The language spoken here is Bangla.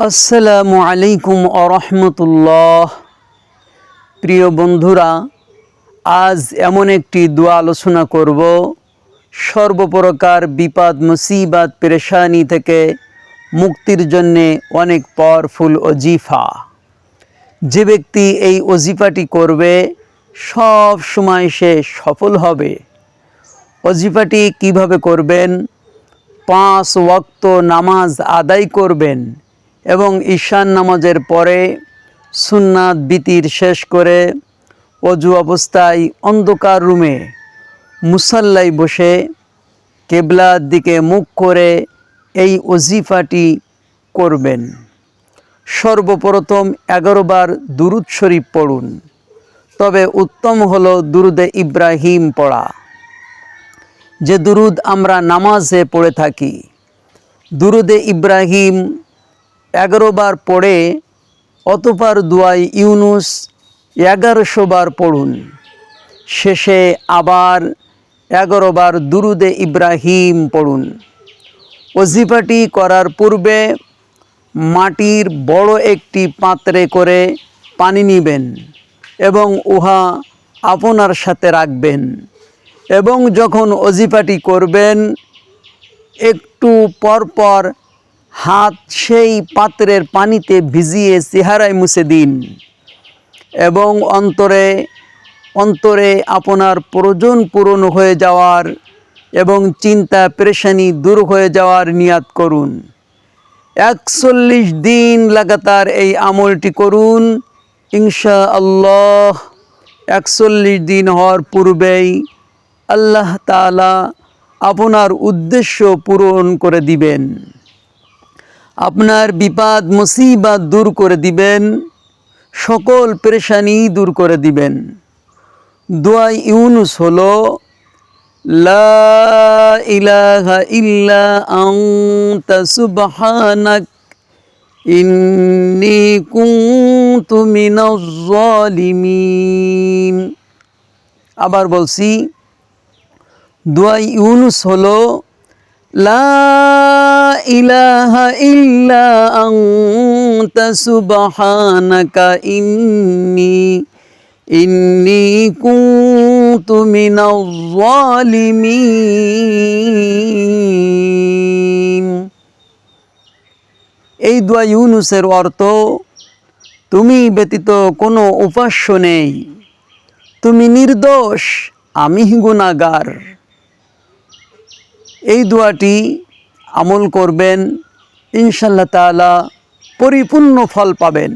আসসালামু আলাইকুম আরহামতুল্লাহ। প্রিয় বন্ধুরা, আজ এমন একটি দোয়া আলোচনা করব সর্বপ্রকার বিপদ মুসিবত পেরেশানি থেকে মুক্তির জন্যে অনেক পাওয়ারফুল ওজিফা। যে ব্যক্তি এই ওজিফাটি করবে সব সময় সে সফল হবে। ওজিফাটি কিভাবে করবেন? 5 ওয়াক্ত নামাজ আদায় করবেন এবং ঈশান নামাজের পরে সুন্নাত বিতির শেষ করে অজু অবস্থায় অন্ধকার রুমে মুসাল্লায় বসে কেবলার দিকে মুখ করে এই ওজিফাটি করবেন। সর্বপ্রথম 11 বার দুরুদ শরীফ পড়ুন, তবে উত্তম হলো দুরুদে ইব্রাহিম পড়া, যে দুরুদ আমরা নামাজে পড়ে থাকি। দুরুদে ইব্রাহিম 11 বার পড়ে অতঃপর দুআয়ে ইউনুস 1100 বার পড়ুন। শেষে আবার 11 বার দুরুদে ইব্রাহিম পড়ুন। ওজিফাটি করার পূর্বে মাটির বড় একটি পাত্রে করে পানি নেবেন এবং উহা আপনার সাথে রাখবেন এবং যখন ওজিফাটি করবেন একটু পরপর হাত সেই পাত্রের পানিতে ভিজিয়ে চেহারায় মুছে দিন এবং অন্তরে আপনার প্রয়োজন পূরণ হয়ে যাওয়ার এবং চিন্তা পেরেশানি দূর হয়ে যাওয়ার নিয়াত করুন। 41 দিন লাগাতার এই আমলটি করুন ইনশাআল্লাহ। 41 দিন হওয়ার পূর্বেই আল্লাহ তাআলা আপনার উদ্দেশ্য পূরণ করে দিবেন, আপনার বিপদ মুসিবত দূর করে দিবেন, সকল পেরেশানি দূর করে দিবেন। দুআয়ে ইউনুস হলো লা ইলাহা ইল্লা আনতা সুবহানাক ইন্নী কুনতু মিনাজ জালিমিন। আবার বলছি, দুআয়ে ইউনুস হলো লা ইলাহা ইল্লা আনতা সুবহানাকা ইন্নী কুনতু মিনাজ জালিমিন। এই দুআয়ে ইউনুসের অর্থ, তুমি ব্যতীত কোনো উপাস্য নেই, তুমি নির্দোষ, আমি গুনাহগার। এই দোয়াটি আমল করবেন, ইনশাআল্লাহ তাআলা পরিপূর্ণ ফল পাবেন।